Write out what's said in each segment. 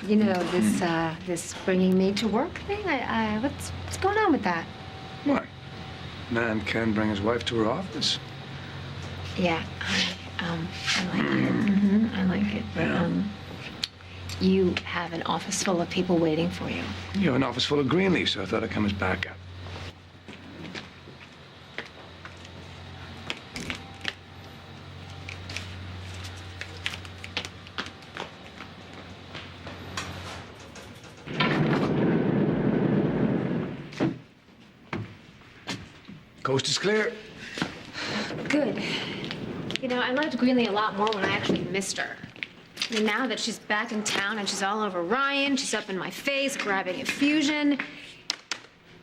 You know, this bringing me to work thing, what's going on with that? What? Man can bring his wife to her office. Yeah, I like it. I like it. But, you have an office full of people waiting for you. You have an office full of Greenleaf, so I thought I'd come as backup. Coast is clear. Good. You know, I liked Greenlee a lot more when I actually missed her. I mean, now that she's back in town and she's all over Ryan, she's up in my face, grabbing a fusion.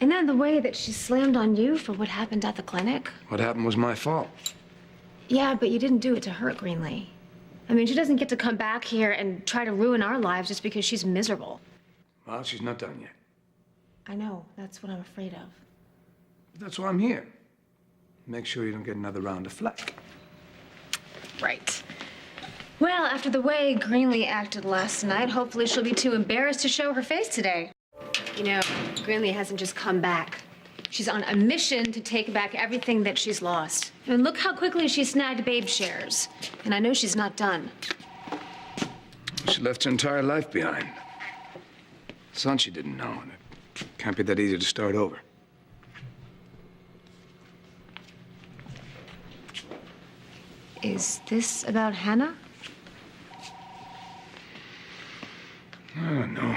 And then the way that she slammed on you for what happened at the clinic. What happened was my fault. Yeah, but you didn't do it to hurt Greenlee. I mean, she doesn't get to come back here and try to ruin our lives just because she's miserable. Well, she's not done yet. I know. That's what I'm afraid of. That's why I'm here. Make sure you don't get another round of flack. Right. Well, after the way Greenlee acted last night, hopefully she'll be too embarrassed to show her face today. You know, Greenlee hasn't just come back. She's on a mission to take back everything that she's lost. I mean, look how quickly she snagged Babe shares. And I know she's not done. She left her entire life behind. Son she didn't know, and it can't be that easy to start over. Is this about Hannah? I don't know.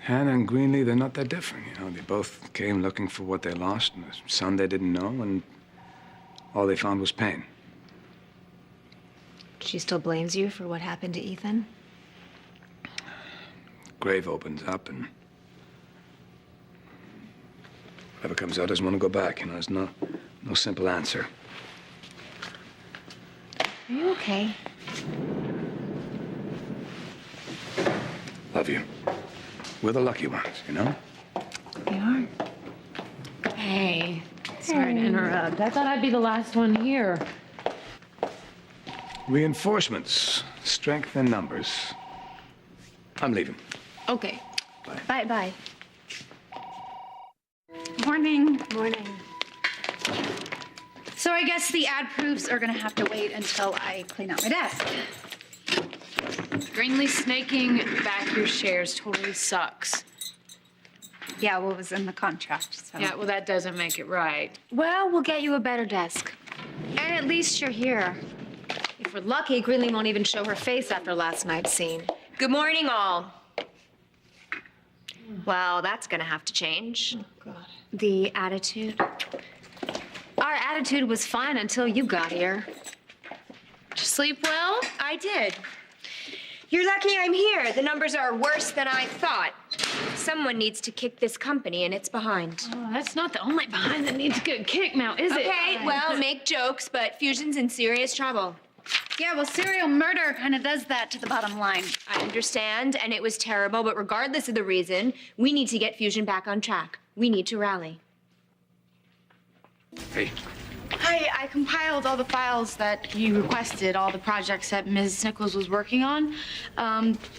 Hannah and Greenlee, they're not that different, you know. They both came looking for what they lost, and a son they didn't know, and all they found was pain. She still blames you for what happened to Ethan? Grave opens up, and whatever comes out doesn't want to go back, you know. There's no simple answer. Are you okay? Love you. We're the lucky ones, you know? We are. Hey, sorry to interrupt. I thought I'd be the last one here. Reinforcements, strength in numbers. I'm leaving. Okay. Bye. Bye. Morning. Morning. So I guess the ad proofs are gonna have to wait until I clean out my desk. Greenlee snaking back your shares totally sucks. Yeah, what was in the contract, so. Yeah, well, that doesn't make it right. Well, we'll get you a better desk. And at least you're here. If we're lucky, Greenlee won't even show her face after last night's scene. Good morning, all. Well, that's gonna have to change. Oh, God. The attitude? Our attitude was fine until you got here. Did you sleep well? I did. You're lucky I'm here. The numbers are worse than I thought. Someone needs to kick this company, and it's behind. Oh, that's not the only behind that needs a good kick now, is it? Okay, well, make jokes, but Fusion's in serious trouble. Yeah, well, serial murder kind of does that to the bottom line. I understand, and it was terrible, but regardless of the reason, we need to get Fusion back on track. We need to rally. Hey, Hi, I compiled all the files that you requested, all the projects that Ms. Nichols was working on.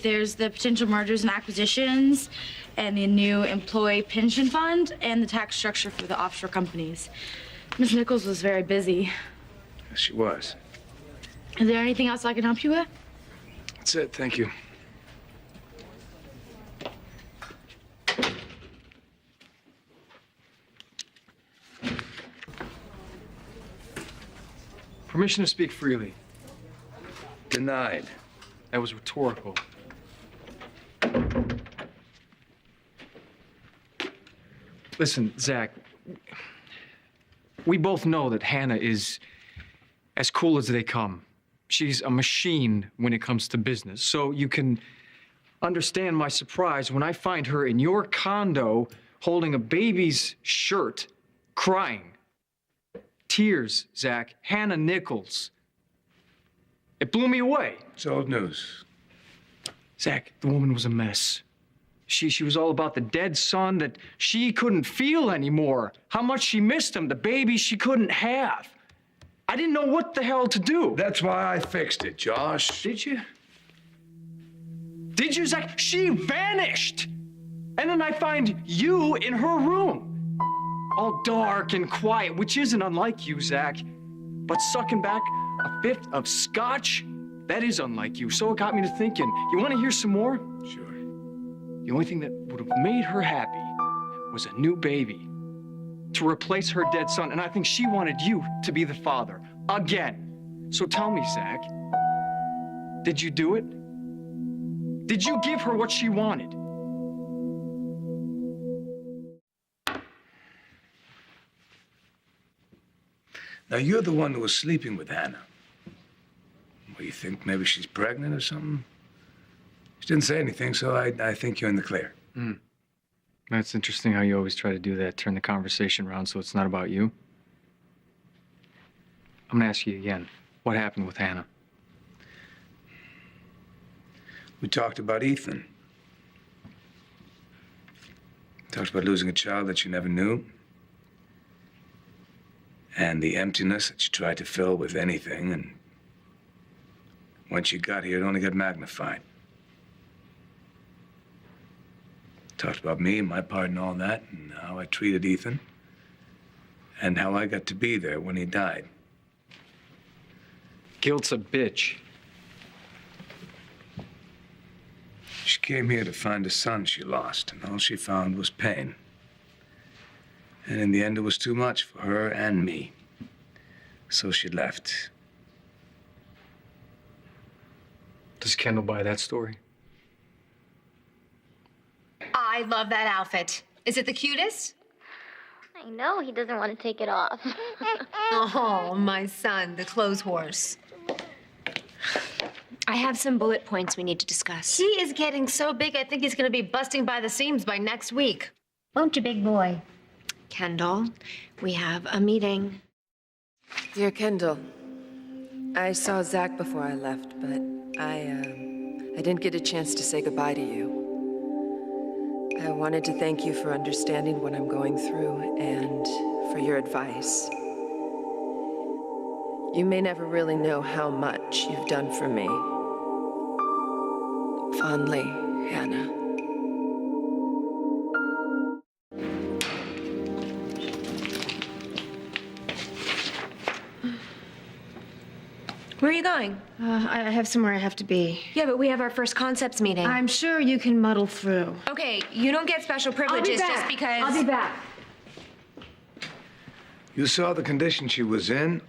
There's the potential mergers and acquisitions, and the new employee pension fund, and the tax structure for the offshore companies. Ms. Nichols was very busy. yes, she was. Is there anything else I can help you with? That's it, thank you. Permission to speak freely. Denied. That was rhetorical. Listen, Zach, we both know that Hannah is as cool as they come. She's a machine when it comes to business. So you can understand my surprise when I find her in your condo holding a baby's shirt, crying. Tears, Zach. Hannah Nichols. It blew me away. It's old news. Zach, the woman was a mess. She was all about the dead son that she couldn't feel anymore. How much she missed him, the baby she couldn't have. I didn't know what the hell to do. That's why I fixed it, Josh. Did you? Did you, Zach? She vanished. And then I find you in her room. All dark and quiet, which isn't unlike you, Zach. But sucking back a fifth of scotch, that is unlike you. So it got me to thinking, you want to hear some more? Sure. The only thing that would have made her happy was a new baby to replace her dead son. And I think she wanted you to be the father again. So tell me, Zach, did you do it? Did you give her what she wanted? Now, you're the one who was sleeping with Hannah. Well, you think maybe she's pregnant or something? She didn't say anything, so I think you're in the clear. That's interesting how you always try to do that, turn the conversation around so it's not about you. I'm gonna ask you again, what happened with Hannah? We talked about Ethan. Talked about losing a child that you never knew. And the emptiness that you tried to fill with anything, and once you got here, it only got magnified. Talked about me and my part in all that, and how I treated Ethan, and how I got to be there when he died. Guilt's a bitch. She came here to find a son she lost, and all she found was pain. And in the end, it was too much for her and me. So she left. Does Kendall buy that story? I love that outfit. Is it the cutest? I know he doesn't want to take it off. Oh, my son, the clothes horse. I have some bullet points we need to discuss. He is getting so big, I think he's gonna be busting by the seams by next week. Won't you, big boy? Kendall, we have a meeting. Dear Kendall, I saw Zach before I left, but I didn't get a chance to say goodbye to you. I wanted to thank you for understanding what I'm going through and for your advice. You may never really know how much you've done for me. Fondly, Hannah. Where are you going? I have somewhere I have to be. Yeah, but we have our first concepts meeting. I'm sure you can muddle through. Okay, you don't get special privileges just because. I'll be back. You saw the condition she was in.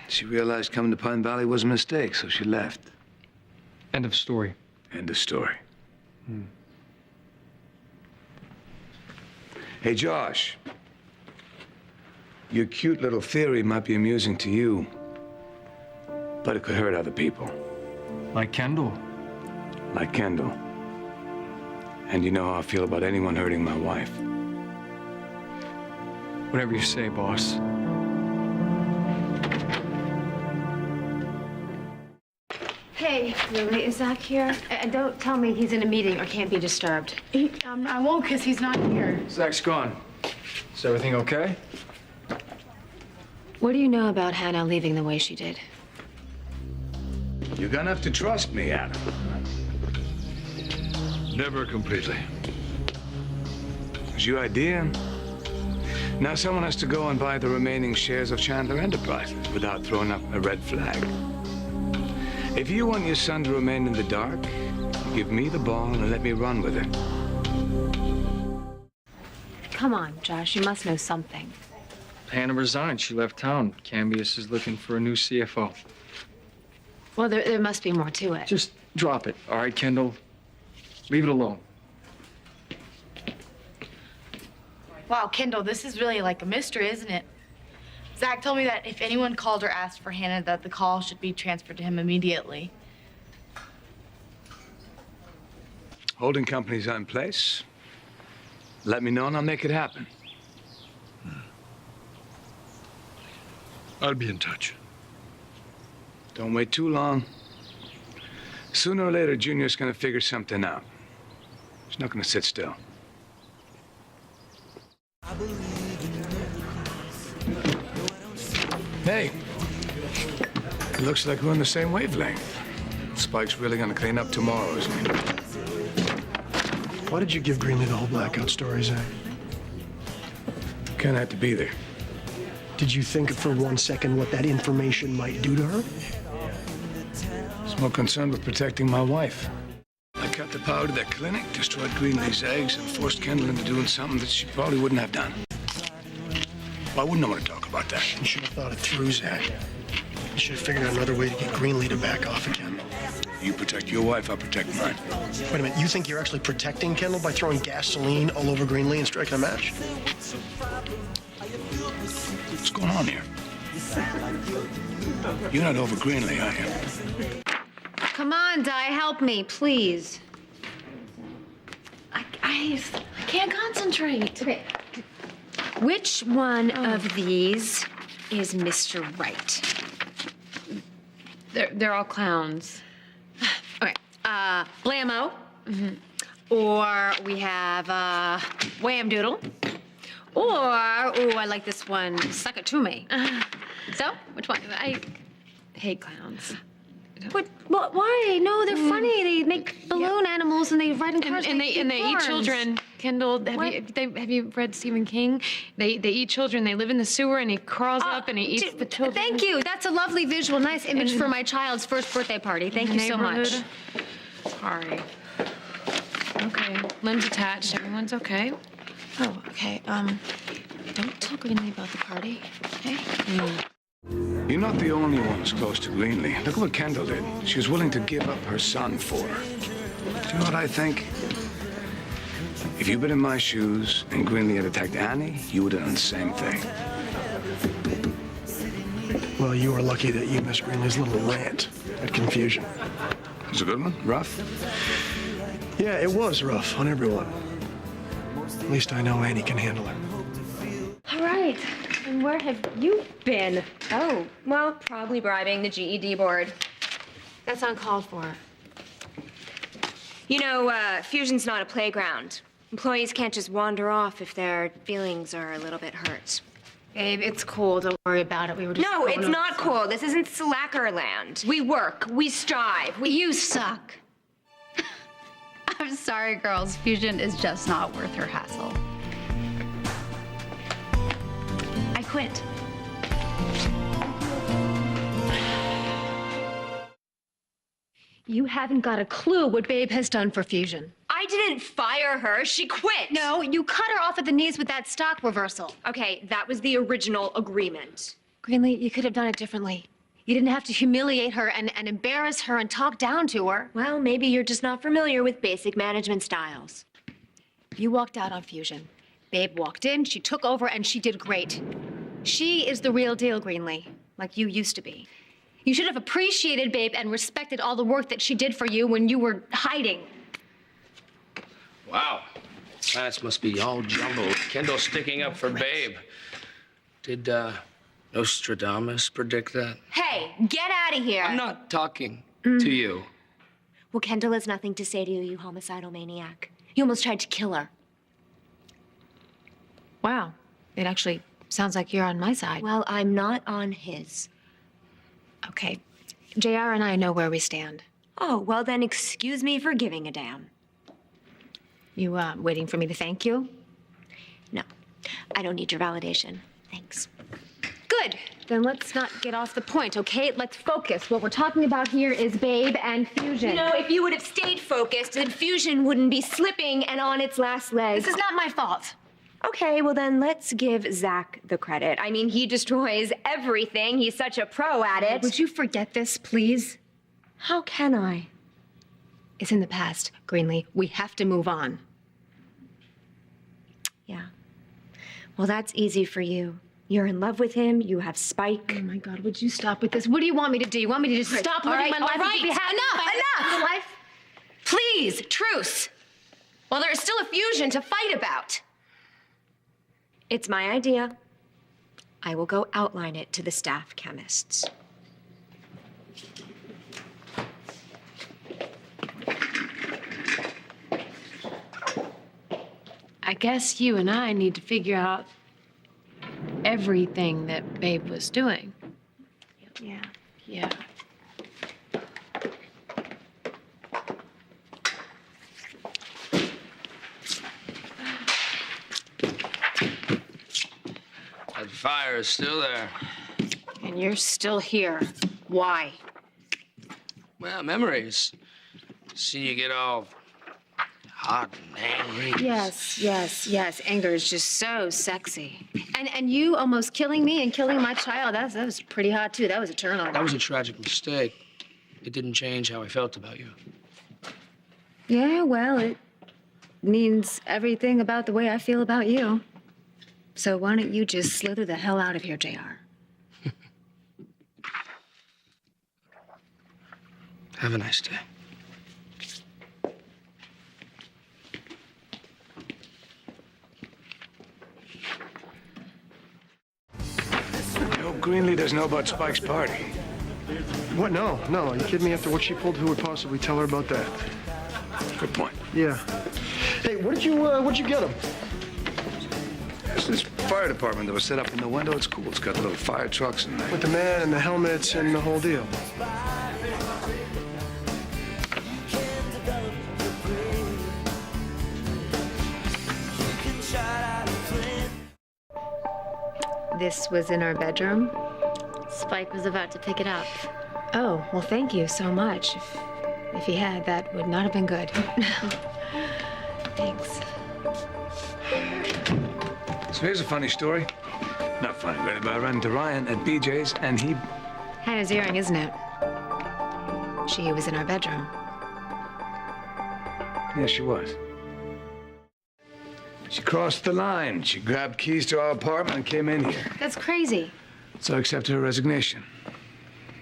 She realized coming to Pine Valley was a mistake, so she left. End of story. End of story. Hey, Josh. Your cute little theory might be amusing to you, but it could hurt other people. Like Kendall. Like Kendall. And you know how I feel about anyone hurting my wife. Whatever you say, boss. Hey, Lily, is Zach here? And don't tell me he's in a meeting or can't be disturbed. I won't, because he's not here. Zach's gone. Is everything okay? What do you know about Hannah leaving the way she did? You're gonna have to trust me, Adam. Never completely. It was your idea. Now someone has to go and buy the remaining shares of Chandler Enterprises without throwing up a red flag. If you want your son to remain in the dark, give me the ball and let me run with it. Come on, Josh, you must know something. Hannah resigned. She left town. Cambius is looking for a new CFO. Well, there must be more to it. Just drop it, all right, Kendall? Leave it alone. Wow, Kendall, this is really like a mystery, isn't it? Zach told me that if anyone called or asked for Hannah, that the call should be transferred to him immediately. Holding companies are in place. Let me know and I'll make it happen. I'll be in touch. Don't wait too long. Sooner or later, Junior's gonna figure something out. He's not gonna sit still. Hey, looks like we're on the same wavelength. Spike's really gonna clean up tomorrow, isn't he? Why did you give Greenlee the whole blackout story, Zach? Ken had to be there. Did you think for 1 second what that information might do to her? I was more concerned with protecting my wife. I cut the power to that clinic, destroyed Greenlee's eggs, and forced Kendall into doing something that she probably wouldn't have done. Well, I wouldn't want to talk about that. You should have thought it through, Zach. You should have figured out another way to get Greenlee to back off again. You protect your wife, I'll protect mine. Wait a minute, you think you're actually protecting Kendall by throwing gasoline all over Greenlee and striking a match? What's going on here? You're not over Greenlee, are you? Come on, Di, help me, please. I can't concentrate. Okay. Which one of these is Mr. Right? They're all clowns. Okay. Blammo. Or we have Wham Doodle. Or, ooh, I like this one, Suck It To Me. So, which one? I hate clowns. What? Why? No, they're funny. They make balloon animals and they ride in cars. And they eat children. Kendall, have you read Stephen King? They eat children. They live in the sewer and he crawls up and he eats the children. Thank you. That's a lovely visual. Nice image for my child's first birthday party. Thank you so much. Sorry. Okay. Limbs attached. Everyone's okay. Oh, okay. Don't tell Greenlee about the party, okay? You're not the only one who's close to Greenlee. Look what Kendall did. She was willing to give up her son for her. Do you know what I think? If you'd been in my shoes and Greenlee had attacked Annie, you would have done the same thing. Well, you were lucky that you missed Greenlee's little rant at confusion. It was a good one? Rough? Yeah, it was rough on everyone. At least I know Annie can handle it. All right. And where have you been? Oh, well, probably bribing the GED board. That's uncalled for. You know, Fusion's not a playground. Employees can't just wander off if their feelings are a little bit hurt. Babe, it's cool. Don't worry about it. We were just... No, it's not cool. This isn't slacker land. We work, we strive, You suck. I'm sorry, girls. Fusion is just not worth her hassle. I quit. You haven't got a clue what Babe has done for Fusion. I didn't fire her. She quit. No, you cut her off at the knees with that stock reversal. Okay, that was the original agreement. Greenlee, you could have done it differently. You didn't have to humiliate her and embarrass her and talk down to her. Well, maybe you're just not familiar with basic management styles. You walked out on Fusion. Babe walked in, she took over, and she did great. She is the real deal, Greenlee, like you used to be. You should have appreciated Babe and respected all the work that she did for you when you were hiding. Wow. Planets must be all jumbled. Kendall sticking up for Babe. Did, Nostradamus predict that? Hey, get out of here. I'm not talking to you. Well, Kendall has nothing to say to you, you homicidal maniac. You almost tried to kill her. Wow, it actually sounds like you're on my side. Well, I'm not on his. Okay, JR and I know where we stand. Oh, well then excuse me for giving a damn. You, waiting for me to thank you? No, I don't need your validation. Thanks. Good. Then let's not get off the point, okay? Let's focus. What we're talking about here is Babe and Fusion. You know, if you would have stayed focused, then Fusion wouldn't be slipping and on its last legs. This is not my fault. Okay, well then let's give Zach the credit. I mean, he destroys everything. He's such a pro at it. Would you forget this, please? How can I? It's in the past, Greenlee. We have to move on. Yeah. Well, that's easy for you. You're in love with him. You have Spike. Oh my God, would you stop with this? What do you want me to do? You want me to just stop living my life? All right, enough! Life? Please, truce. Well, there is still a Fusion to fight about. It's my idea. I will go outline it to the staff chemists. I guess you and I need to figure out everything that Babe was doing. Yeah. Yeah. fire is still there. And you're still here. Why? Well, memories. See you get all hot and angry. Yes. Anger is just so sexy. And you almost killing me and killing my child, that was pretty hot, too. That was a turn on. That was a tragic mistake. It didn't change how I felt about you. Yeah, well, it means everything about the way I feel about you. So why don't you just slither the hell out of here, JR? Have a nice day. I hope Greenlee doesn't know about Spike's party. What? No. Are you kidding me? After what she pulled, who would possibly tell her about that? Good point. Yeah. Hey, what'd you get him? It's this fire department that was set up in the window. It's cool. It's got little fire trucks and With the man and the helmets and the whole deal. This was in our bedroom? Spike was about to pick it up. Oh, well, thank you so much. If he had, that would not have been good. Thanks. So here's a funny story. Not funny, really, but I ran into Ryan at BJ's, and he... Hannah's earring, isn't it? She was in our bedroom. Yes, she was. She crossed the line. She grabbed keys to our apartment and came in here. That's crazy. So I accepted her resignation.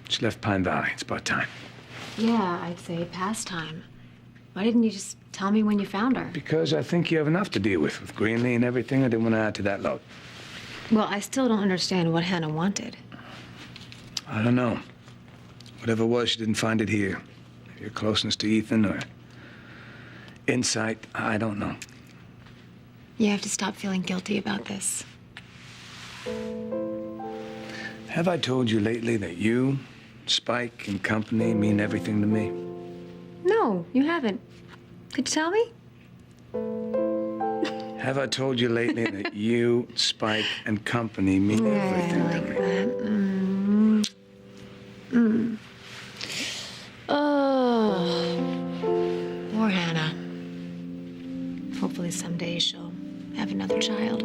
She left Pine Valley. It's about time. Yeah, I'd say past time. Why didn't you just tell me when you found her? Because I think you have enough to deal with Greenlee and everything. I didn't want to add to that load. Well, I still don't understand what Hannah wanted. I don't know. Whatever it was, she didn't find it here. Your closeness to Ethan or insight, I don't know. You have to stop feeling guilty about this. Have I told you lately that you, Spike, and company mean everything to me? No, you haven't. Could you tell me? Have I told you lately that you, Spike, and company mean everything to me? Oh, poor Hannah. Hopefully someday she'll have another child.